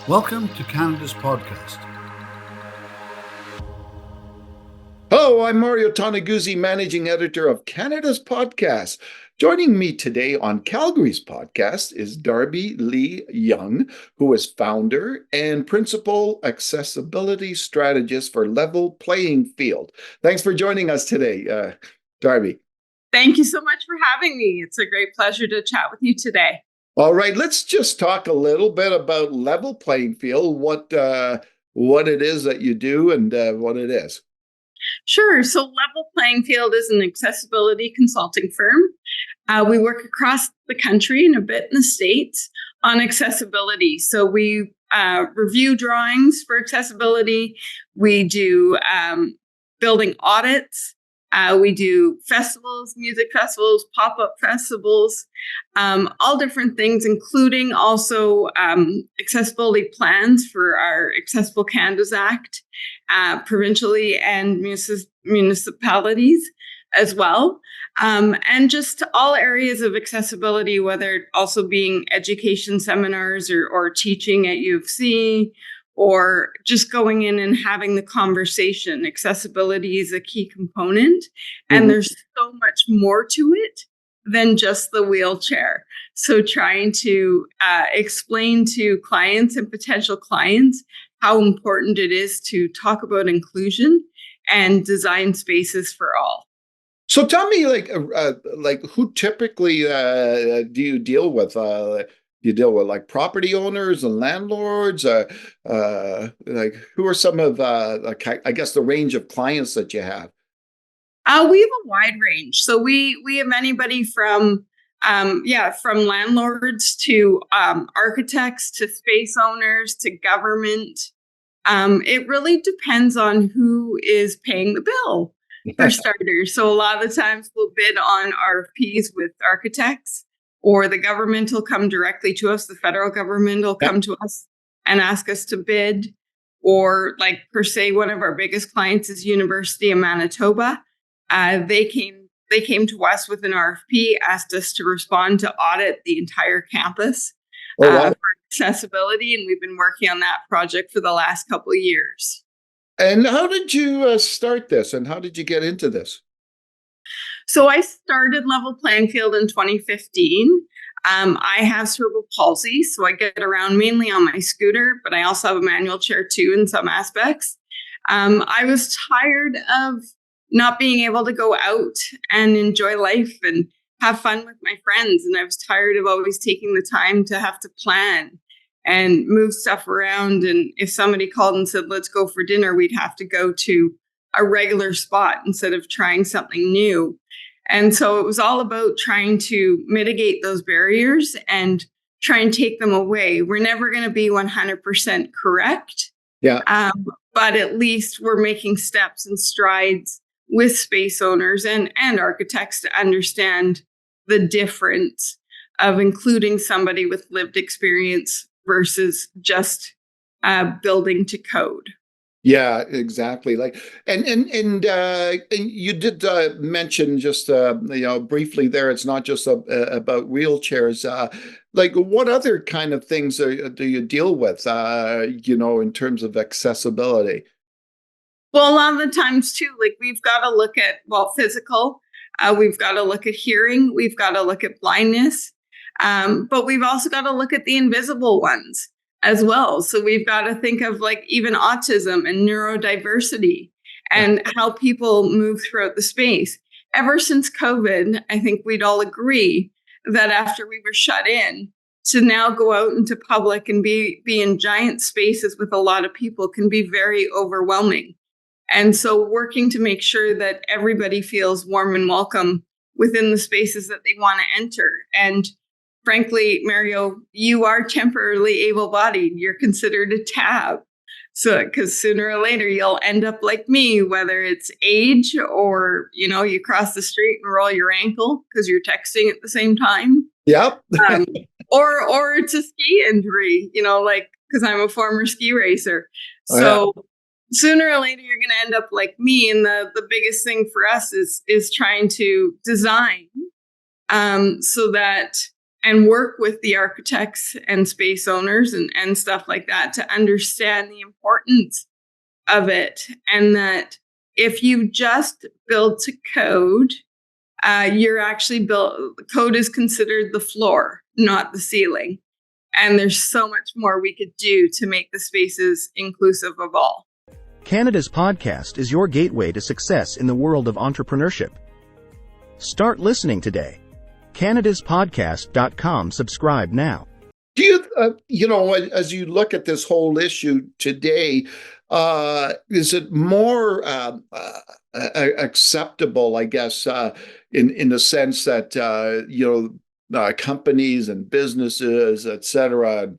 Welcome to Canada's podcast. Hello, I'm Mario Toneguzzi, Managing Editor of Canada's Podcast. Joining me today on Calgary's podcast is Darby Lee Young, who is founder and principal accessibility strategist for Level Playing Field. Thanks for joining us today, Darby. Thank you so much for having me. It's a great pleasure to chat with you today. All right, let's just talk a little bit about Level Playing Field, what it is that you do and what it is. Sure. So Level Playing Field is an accessibility consulting firm. We work across the country and a bit in the States on accessibility. So we review drawings for accessibility. We do building audits. We do festivals, music festivals, pop-up festivals, all different things, including also accessibility plans for our Accessible Canada's Act, provincially and municipalities as well. And just all areas of accessibility, whether also being education seminars or teaching at U of C, or just going in and having the conversation. Accessibility is a key component, and there's so much more to it than just the wheelchair. So trying to explain to clients and potential clients how important it is to talk about inclusion and design spaces for all. So tell me, who typically do you deal with? You deal with like property owners and landlords. Like who are some of I guess the range of clients that you have? We have a wide range. So we have anybody from landlords to architects to space owners to government. It really depends on who is paying the bill, for starters. So a lot of the times we'll bid on RFPs with architects, or the government will come directly to us. The federal government will come to us and ask us to bid. Or like per se, one of our biggest clients is University of Manitoba. They came to us with an RFP, asked us to respond to audit the entire campus for accessibility. And we've been working on that project for the last couple of years. And how did you start this, and how did you get into this? So I started Level Playing Field in 2015. I have cerebral palsy, so I get around mainly on my scooter, but I also have a manual chair too in some aspects. I was tired of not being able to go out and enjoy life and have fun with my friends. And I was tired of always taking the time to have to plan and move stuff around. And if somebody called and said, let's go for dinner, we'd have to go to a regular spot instead of trying something new. And so it was all about trying to mitigate those barriers and try and take them away. We're never going to be 100% correct. Yeah. But at least we're making steps and strides with space owners and architects to understand the difference of including somebody with lived experience versus just building to code. Yeah, exactly. Like, and you did mention just briefly there. It's not just about wheelchairs. Like, what other kind of things do you deal with? In terms of accessibility. Well, a lot of the times too, like we've got to look at physical. We've got to look at hearing. We've got to look at blindness, but we've also got to look at the invisible ones as well. So we've got to think of like even autism and neurodiversity and how people move throughout the space. Ever since COVID, I think we'd all agree that after we were shut in, to now go out into public and be in giant spaces with a lot of people can be very overwhelming. And so working to make sure that everybody feels warm and welcome within the spaces that they want to enter. And frankly, Mario, you are temporarily able-bodied. You're considered a tab. So, because sooner or later you'll end up like me, whether it's age or, you cross the street and roll your ankle because you're texting at the same time. Yep. or it's a ski injury, because I'm a former ski racer. So sooner or later you're going to end up like me. And the biggest thing for us is trying to design so that and work with the architects and space owners and stuff like that to understand the importance of it. And that if you just build to code, you're actually code is considered the floor, not the ceiling. And there's so much more we could do to make the spaces inclusive of all. Canada's podcast is your gateway to success in the world of entrepreneurship. Start listening today. CanadasPodcast.com. Subscribe now. Do you, as you look at this whole issue today, is it more acceptable, I guess, in the sense that, companies and businesses, et cetera,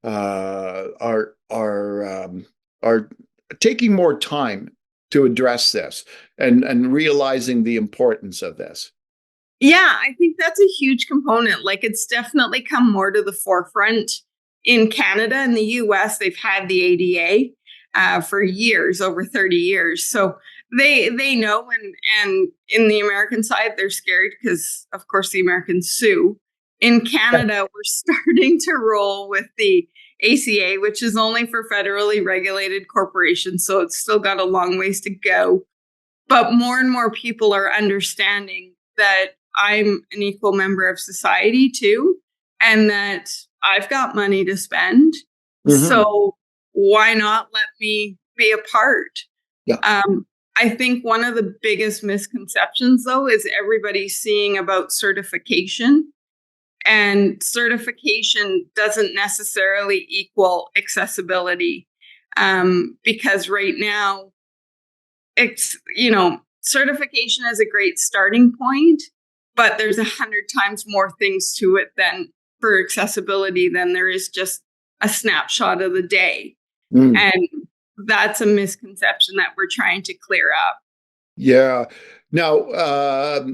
are taking more time to address this and realizing the importance of this? Yeah, I think that's a huge component. Like, it's definitely come more to the forefront in Canada. In the US, they've had the ADA for years, over 30 years. So they know, and in the American side, they're scared because, of course, the Americans sue. In Canada, we're starting to roll with the ACA, which is only for federally regulated corporations. So it's still got a long ways to go. But more and more people are understanding that I'm an equal member of society too, and that I've got money to spend. Mm-hmm. So why not let me be a part? Yeah. I think one of the biggest misconceptions, though, is everybody's seeing about certification. And certification doesn't necessarily equal accessibility, because right now, certification is a great starting point, but there's 100 times more things to it than for accessibility than there is just a snapshot of the day. And that's a misconception that we're trying to clear up. Yeah. Now,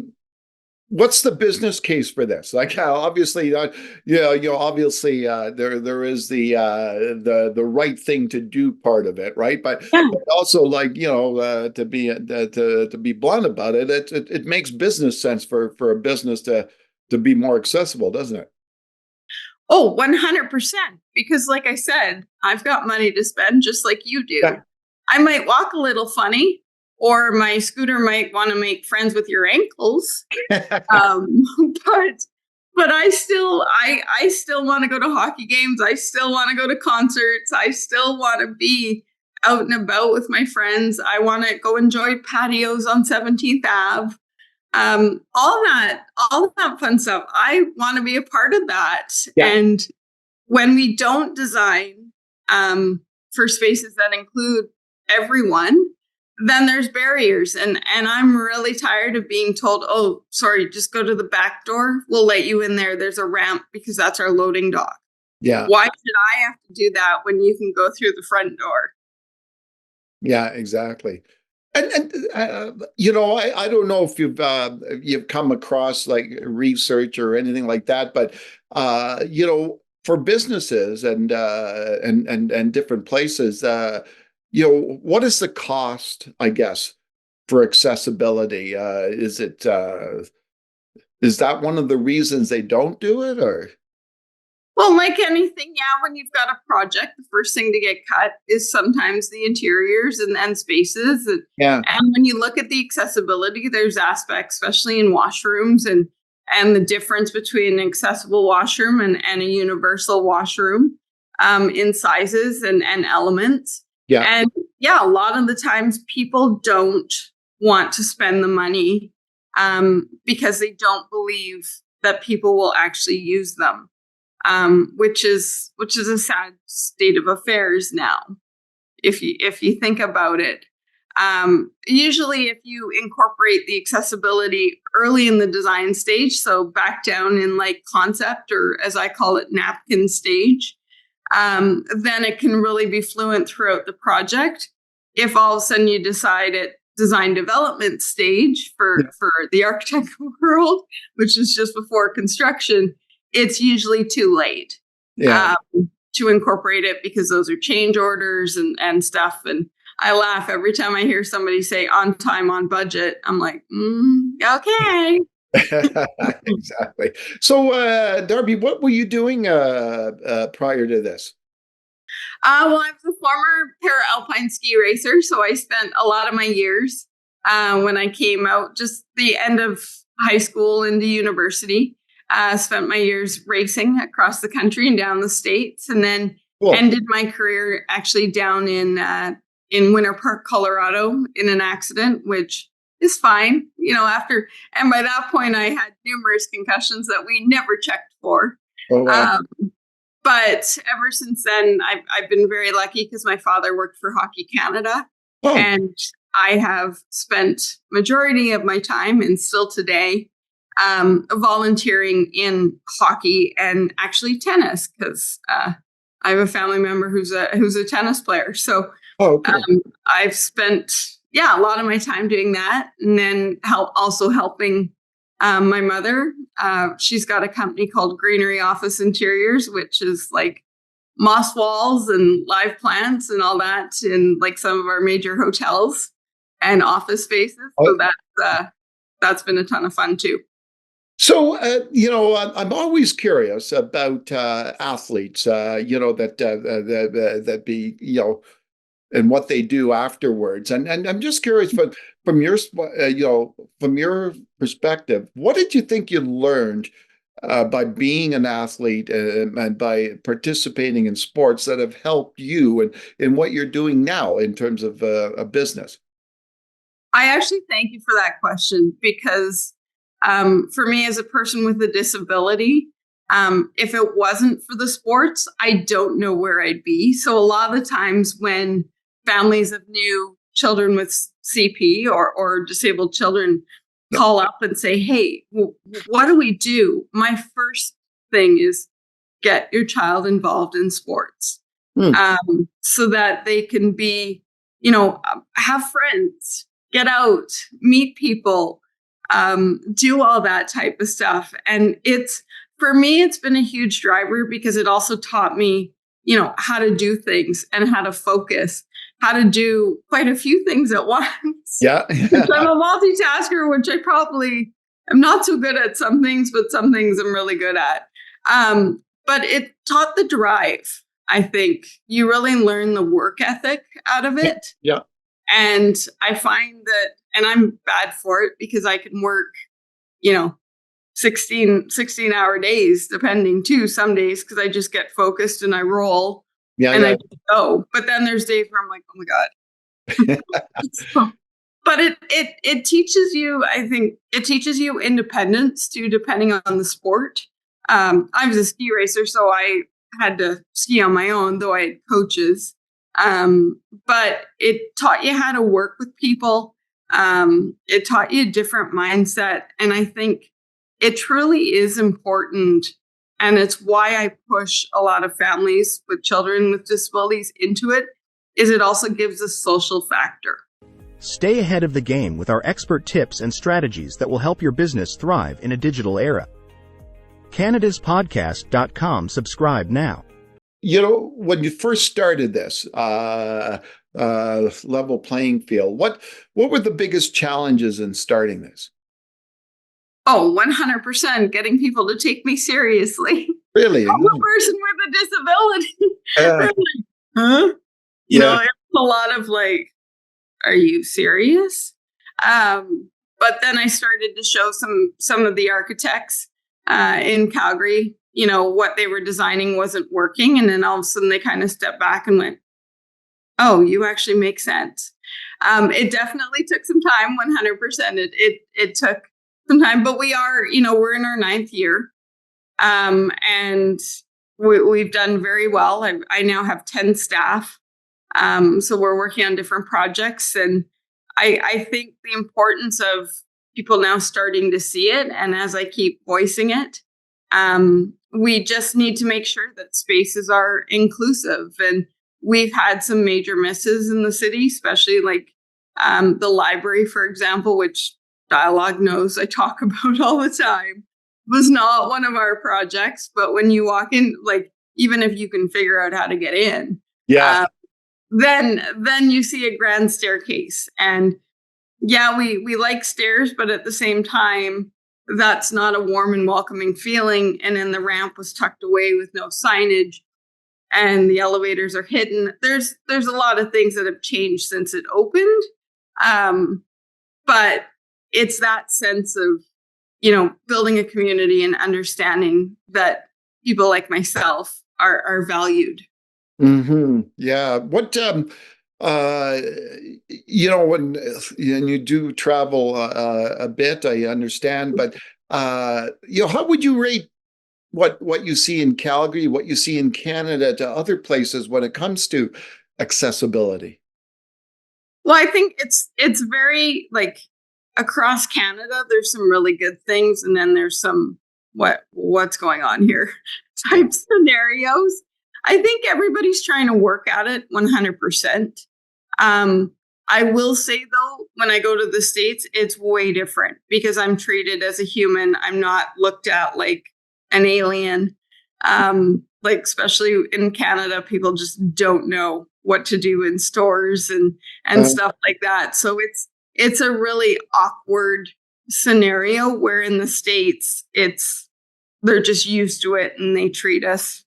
what's the business case for this? Like, obviously, obviously, there is the right thing to do part of it, right? But also, to be blunt about it, it makes business sense for a business to be more accessible, doesn't it? Oh, 100%. Because, like I said, I've got money to spend, just like you do. Yeah. I might walk a little funny, or my scooter might want to make friends with your ankles. But I still want to go to hockey games. I still want to go to concerts. I still want to be out and about with my friends. I want to go enjoy patios on 17th Ave. All that fun stuff. I want to be a part of that. Yeah. And when we don't design for spaces that include everyone, then there's barriers. And I'm really tired of being told, oh, sorry, just go to the back door. We'll let you in there. There's a ramp because that's our loading dock. Yeah. Why should I have to do that when you can go through the front door? Yeah, exactly. And I don't know if you've come across like research or anything like that, but for businesses and different places, what is the cost, I guess, for accessibility? Is that one of the reasons they don't do it, or? Well, like anything, when you've got a project, the first thing to get cut is sometimes the interiors and spaces. And when you look at the accessibility, there's aspects, especially in washrooms, and the difference between an accessible washroom and a universal washroom in sizes and elements. Yeah. And a lot of the times people don't want to spend the money because they don't believe that people will actually use them. Which is a sad state of affairs now, if you think about it. Usually, if you incorporate the accessibility early in the design stage, so back down in like concept, or as I call it, napkin stage, then it can really be fluent throughout the project. If all of a sudden you decide at design development stage for the architectural world, which is just before construction, it's usually too late to incorporate it, because those are change orders and stuff. And I laugh every time I hear somebody say on time, on budget. I'm like, okay. Exactly. So, Darby, what were you doing prior to this? Well, I was a former para-alpine ski racer, so I spent a lot of my years when I came out, just the end of high school into university. Spent my years racing across the country and down the states, and then Cool. ended my career actually down in Winter Park, Colorado, in an accident, which is fine. And by that point, I had numerous concussions that we never checked for. Oh, wow. But ever since then, I've been very lucky because my father worked for Hockey Canada, Oh, and I have spent majority of my time, and still today, volunteering in hockey and actually tennis, because I have a family member who's a tennis player. So cool. I've spent a lot of my time doing that, and then helping my mother. She's got a company called Greenery Office Interiors, which is like moss walls and live plants and all that in like some of our major hotels and office spaces. So that's been a ton of fun too. So, I'm always curious about athletes, that be, and what they do afterwards. And I'm just curious, from your, from your perspective, what did you think you learned by being an athlete and by participating in sports that have helped you and in what you're doing now in terms of a business? I actually thank you for that question, because for me, as a person with a disability, if it wasn't for the sports, I don't know where I'd be. So a lot of the times when families of new children with CP or disabled children call up and say, hey, what do we do? My first thing is get your child involved in sports, so that they can be, have friends, get out, meet people, do all that type of stuff. And for me, it's been a huge driver, because it also taught me, how to do things and how to focus, how to do quite a few things at once. Yeah. I'm a multitasker, which I probably am not so good at some things, but some things I'm really good at. But it taught the drive. I think you really learn the work ethic out of it. Yeah. And I find that, and I'm bad for it, because I can work, 16-hour days, depending too, some days, because I just get focused and I roll I just go. But then there's days where I'm like, oh my God. But it teaches you, I think it teaches you independence too, depending on the sport. I was a ski racer, so I had to ski on my own, though I had coaches. But it taught you how to work with people. It taught you a different mindset. And I think it truly is important. And it's why I push a lot of families with children with disabilities into it, is it also gives a social factor. Stay ahead of the game with our expert tips and strategies that will help your business thrive in a digital era. CanadasPodcast.com. Subscribe now. When you first started this level playing field, what were the biggest challenges in starting this? Oh, 100% getting people to take me seriously. Really? I'm a person with a disability. Really? Huh? It's a lot of like, are you serious? But then I started to show some of the architects in Calgary, what they were designing wasn't working. And then all of a sudden they kind of stepped back and went, oh, you actually make sense. It definitely took some time, 100%. It took some time, but we are, we're in our 9th year. And we've done very well. I now have 10 staff. So we're working on different projects. And I think the importance of people now starting to see it, and as I keep voicing it, we just need to make sure that spaces are inclusive. And we've had some major misses in the city, especially like the library, for example, which Dialogue knows I talk about all the time, was not one of our projects. But when you walk in, like, even if you can figure out how to get in, then you see a grand staircase. And we like stairs, but at the same time, that's not a warm and welcoming feeling. And then the ramp was tucked away with no signage, and the elevators are hidden. There's a lot of things that have changed since it opened. But it's that sense of, building a community and understanding that people like myself are valued. Mm-hmm. Yeah. What, when and you do travel a bit, I understand, but, how would you rate what you see in Calgary, what you see in Canada to other places when it comes to accessibility? Well, I think it's very like across Canada, there's some really good things, and then there's some what's going on here type scenarios. I think everybody's trying to work at it 100%. I will say though, when I go to the States, it's way different because I'm treated as a human. I'm not looked at like an alien. Like especially in Canada, people just don't know what to do in stores and stuff like that. So it's a really awkward scenario where in the States they're just used to it and they treat us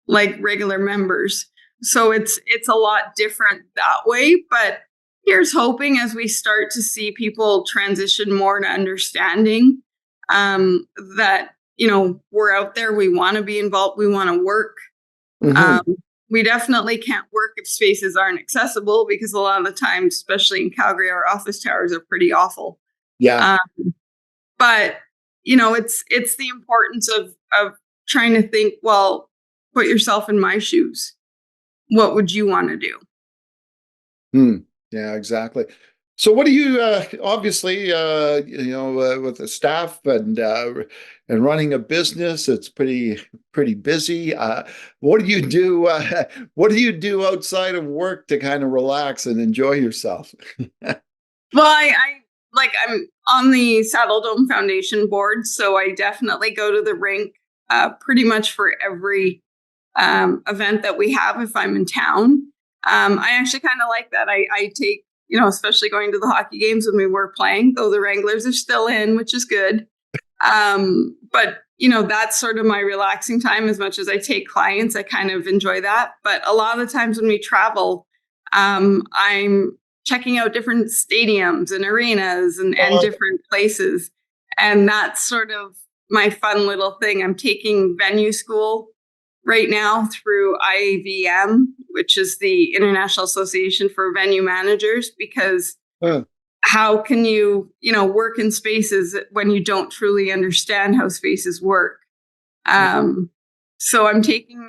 like regular members. So it's a lot different that way. But here's hoping as we start to see people transition more to understanding that, we're out there, we want to be involved, we want to work. Mm-hmm. We definitely can't work if spaces aren't accessible because a lot of the time, especially in Calgary, our office towers are pretty awful. Yeah. But it's the importance of trying to think, well, put yourself in my shoes. What would you want to do? Yeah, exactly. So what do you obviously with the staff and running a business, it's pretty busy. What do you do what do you do outside of work to kind of relax and enjoy yourself? Well, I'm on the Saddle Dome Foundation board, so I definitely go to the rink pretty much for every event that we have if I'm in town. I actually kind of like that. I take, especially going to the hockey games when we were playing, though the Wranglers are still in, which is good. But, that's sort of my relaxing time. As much as I take clients, I kind of enjoy that. But a lot of the times when we travel, I'm checking out different stadiums and arenas and different places. And that's sort of my fun little thing. I'm taking venue school right now through IAVM, which is the International Association for Venue Managers, because how can you, work in spaces when you don't truly understand how spaces work? So I'm taking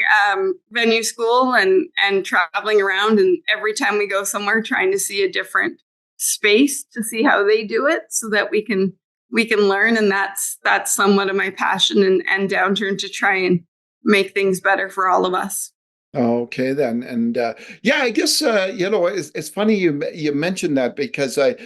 venue school and traveling around, and every time we go somewhere, trying to see a different space to see how they do it, so that we can learn. And that's somewhat of my passion and downturn to try and make things better for all of us. Okay, then, and I guess it's funny you mentioned that because I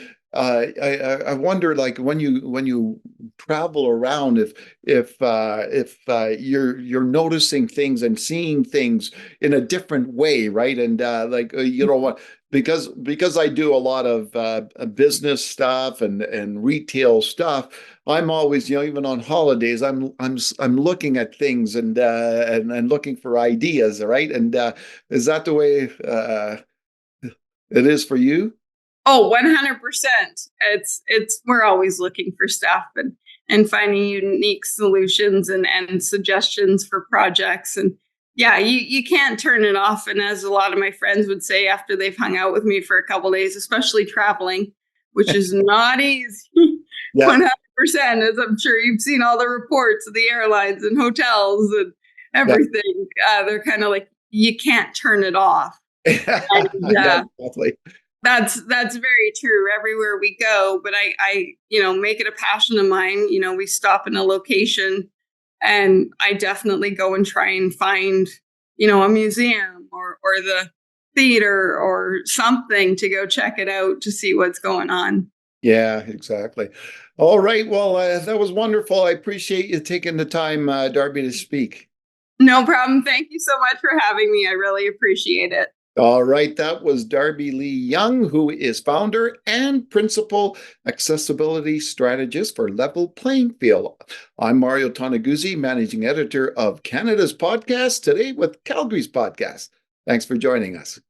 wonder, like when you travel around, if you're noticing things and seeing things in a different way, right? And what, because I do a lot of business stuff and retail stuff. I'm always, even on holidays, I'm looking at things and looking for ideas, right? And is that the way it is for you? Oh, 100%. We're always looking for stuff and finding unique solutions and suggestions for projects. And yeah, you can't turn it off. And as a lot of my friends would say after they've hung out with me for a couple of days, especially traveling, which is not easy. Yeah. 100%, as I'm sure you've seen all the reports of the airlines and hotels and everything. Yeah. They're kind of like, you can't turn it off. And, yeah, definitely. That's very true everywhere we go. But I make it a passion of mine. We stop in a location and I definitely go and try and find, a museum or the theater or something to go check it out to see what's going on. Yeah, exactly. All right. Well, that was wonderful. I appreciate you taking the time, Darby, to speak. No problem. Thank you so much for having me. I really appreciate it. All right, that was Darby Lee Young, who is founder and principal accessibility strategist for Level Playing Field. I'm Mario Toneguzzi, managing editor of Canada's Podcast, today with Calgary's Podcast. Thanks for joining us.